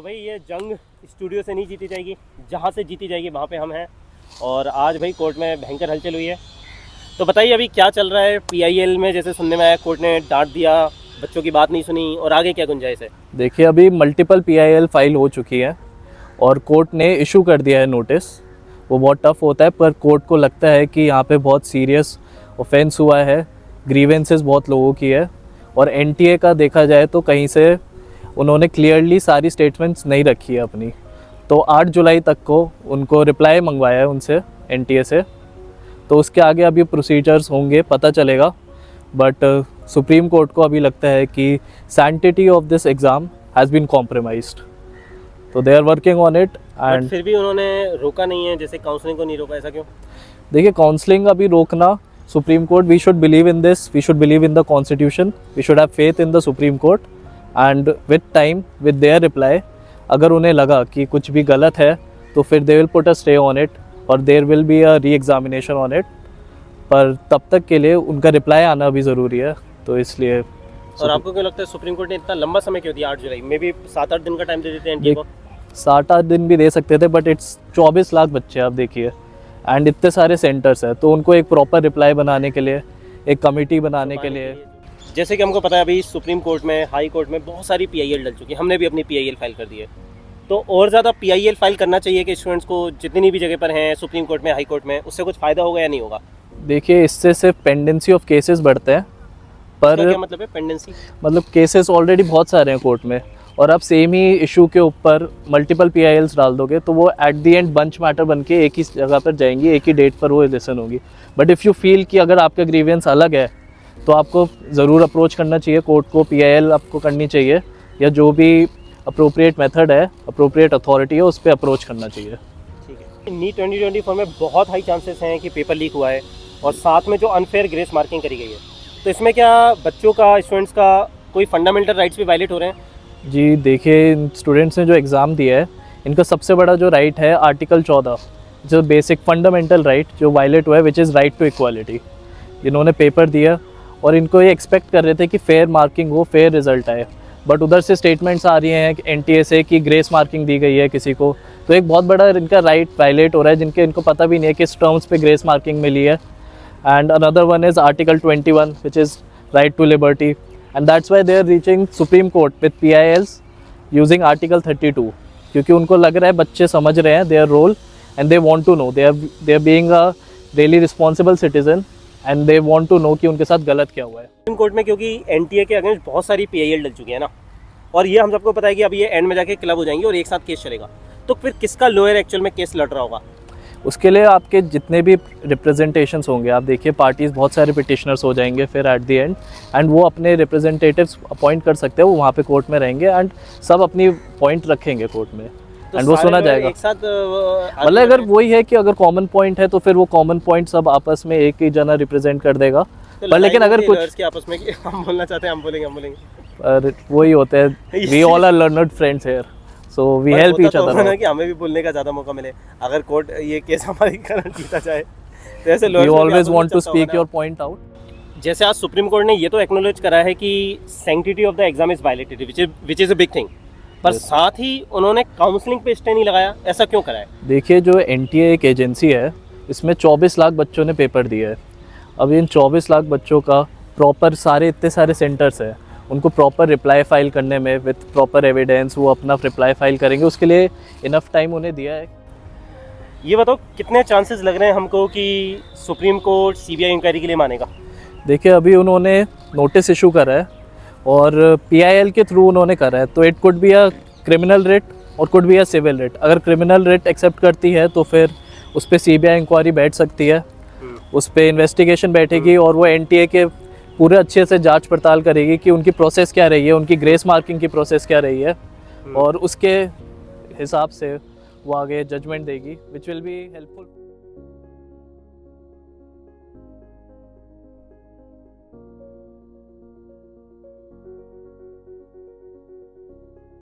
तो भाई ये जंग स्टूडियो से नहीं जीती जाएगी, जहाँ से जीती जाएगी वहाँ पे हम हैं। और आज भाई कोर्ट में भयंकर हलचल हुई है। तो बताइए अभी क्या चल रहा है पीआईएल में। जैसे सुनने में आया कोर्ट ने डांट दिया, बच्चों की बात नहीं सुनी, और आगे क्या गुंजाइश है? देखिए, अभी मल्टीपल पीआईएल फाइल हो चुकी है और कोर्ट ने इशू कर दिया है नोटिस। वो बहुत टफ होता है, पर कोर्ट को लगता है कि यहाँ पे बहुत सीरियस ऑफेंस हुआ है, ग्रीवेंसेस बहुत लोगों की है। और एनटीए का देखा जाए तो कहीं से उन्होंने क्लियरली सारी स्टेटमेंट्स नहीं रखी है अपनी। तो 8 जुलाई तक को उनको रिप्लाई मंगवाया है उनसे, एनटीए से। तो उसके आगे अभी प्रोसीजर्स होंगे, पता चलेगा। बट सुप्रीम कोर्ट को अभी लगता है कि sanctity of this exam has been compromised, तो they are working on it. And फिर भी उन्होंने रोका नहीं है, जैसे काउंसलिंग को नहीं रोका, ऐसा क्यों? देखिए, काउंसलिंग अभी रोकना, Supreme Court, we should believe in this, we should believe in the constitution, we should have faith in the Supreme Court. And with time, with their reply, अगर उन्हें लगा कि कुछ भी गलत है तो फिर they will put a stay on it और there will be a re examination on it. पर तब तक के लिए उनका रिप्लाई आना भी ज़रूरी है, तो इसलिए। और आपको क्यों लगता है सुप्रीम कोर्ट ने इतना लंबा समय क्यों दिया? 8 जुलाई में भी 7-8 दिन का टाइम दे देते हैं एनटीए को। 7-8 दिन भी दे सकते थे, बट इट्स 24 लाख बच्चे, आप देखिए, एंड इतने सारे सेंटर्स हैं, तो उनको एक प्रॉपर रिप्लाई बनाने के लिए, एक कमेटी बनाने के लिए। जैसे कि हमको पता है अभी सुप्रीम कोर्ट में, हाई कोर्ट में बहुत सारी पीआईएल डल चुकी है, हमने भी अपनी पीआईएल फाइल कर दी है। तो और ज़्यादा पीआईएल फाइल करना चाहिए कि स्टूडेंट्स को, जितनी भी जगह पर हैं सुप्रीम कोर्ट में, हाई कोर्ट में, उससे कुछ फ़ायदा होगा या नहीं होगा? देखिए, इससे सिर्फ पेंडेंसी ऑफ केसेस बढ़ते हैं, पर क्या मतलब है पेंडेंसी? मतलब केसेस ऑलरेडी बहुत सारे हैं कोर्ट में, और आप सेम ही इशू के ऊपर मल्टीपल पीआईएल्स डाल दोगे तो वो at the and bunch matter बन के एक ही जगह पर जाएंगी, एक ही डेट पर वो लिसन होगी। बट इफ़ यू फील कि अगर आपका ग्रीवेंस अलग है तो आपको ज़रूर अप्रोच करना चाहिए कोर्ट को, पीआईएल आपको करनी चाहिए, या जो भी अप्रोप्रिएट मेथड है, अप्रोप्रिएट अथॉरिटी है, उस पर अप्रोच करना चाहिए। ठीक है। नीट 2024 में बहुत हाई चांसेस हैं कि पेपर लीक हुआ है, और साथ में जो अनफेयर ग्रेस मार्किंग करी गई है, तो इसमें क्या बच्चों का, स्टूडेंट्स का कोई फंडामेंटल राइट्स भी वायलेट हो रहे हैं? जी देखिए, स्टूडेंट्स ने जो एग्ज़ाम दिया है, इनका सबसे बड़ा जो राइट है आर्टिकल 14, जो बेसिक फंडामेंटल राइट जो वायलेट हुआ है, which is right to equality. इन्होंने पेपर दिया और इनको ये एक्सपेक्ट कर रहे थे कि फेयर मार्किंग हो, फेयर रिजल्ट आए, बट उधर से स्टेटमेंट्स आ रही हैं एनटीए से कि ग्रेस मार्किंग दी गई है किसी को। तो एक बहुत बड़ा इनका राइट वायलेट हो रहा है, जिनके इनको पता भी नहीं है किस टर्म्स पे ग्रेस मार्किंग मिली है। And another one is article 21, which is right to liberty, and that's why they are reaching Supreme Court with PILs using article 32, क्योंकि उनको लग रहा है बच्चे समझ रहे हैं their role and they want to know, they are being a really responsible citizen and they want to know कि उनके साथ गलत क्या हुआ है। सुप्रीम कोर्ट में क्योंकि एनटीए के अगेंस्ट बहुत सारी पीआईएल डल चुकी है ना, और ये हम सबको पता है कि अब ये एंड में जाके क्लब हो जाएंगी और एक साथ केस चलेगा, तो फिर किसका लोअर एक्चुअल में केस लड़ रहा होगा? उसके लिए आपके जितने भी रिप्रेजेंटेशंस होंगे, आप देखिए पार्टीज़ बहुत सारे पिटिशनर्स हो जाएंगे फिर एट द एंड, एंड वो अपने रिप्रेजेंटेटिव्स अपॉइंट कर सकते हैं, वो वहाँ पे कोर्ट में रहेंगे एंड सब अपनी पॉइंट रखेंगे कोर्ट में, तो एंड वो सुना जाएगा। एक साथ मतलब अगर वही है कि अगर कॉमन पॉइंट है तो फिर वो कॉमन पॉइंट सब आपस में एक ही जना रिप्रेजेंट कर देगा। तो पर लेकिन अगर कुछ के आपस में कि हम बोलना चाहते हैं, हम बोलेंगे पर वही होते हैं, we all are learned friends here, so we help each other ना, कि हमें भी बोलने का ज़्यादा मौका मिले अगर कोर्ट ये केस हमारी कारण जीता जाए, तो ऐसे we always want to speak your point out. जैसे आज सुप्रीम कोर्ट ने ये तो एक्नॉलेज करा है कि sanctity of the exam is violated, which is a big thing, पर साथ ही उन्होंने काउंसलिंग पे स्टे नहीं लगाया, ऐसा क्यों करा है? देखिए, जो एनटीए एक एजेंसी है, इसमें 24 लाख बच्चों ने पेपर दिया है। अब इन 24 लाख बच्चों का प्रॉपर, सारे इतने सारे सेंटर्स हैं, उनको प्रॉपर रिप्लाई फाइल करने में विथ प्रॉपर एविडेंस वो अपना रिप्लाई फाइल करेंगे, उसके लिए इनफ टाइम उन्हें दिया है। ये बताओ कितने चांसेस लग रहे हैं हमको कि सुप्रीम कोर्ट सीबीआई इंक्वायरी के लिए मानेगा? देखिए, अभी उन्होंने नोटिस इशू करा है और पीआईएल के थ्रू उन्होंने करा है, तो it could be a criminal writ और could be a civil writ. अगर क्रिमिनल रेट एक्सेप्ट करती है तो फिर उस पर सीबीआई इंक्वायरी बैठ सकती है, उस पर इन्वेस्टिगेशन बैठेगी और वो एनटीए के पूरे अच्छे से जांच पड़ताल करेगी कि उनकी प्रोसेस क्या रही है, उनकी ग्रेस मार्किंग की प्रोसेस क्या रही है, और उसके हिसाब से वो आगे जजमेंट देगी, विच विल बी हेल्पफुल।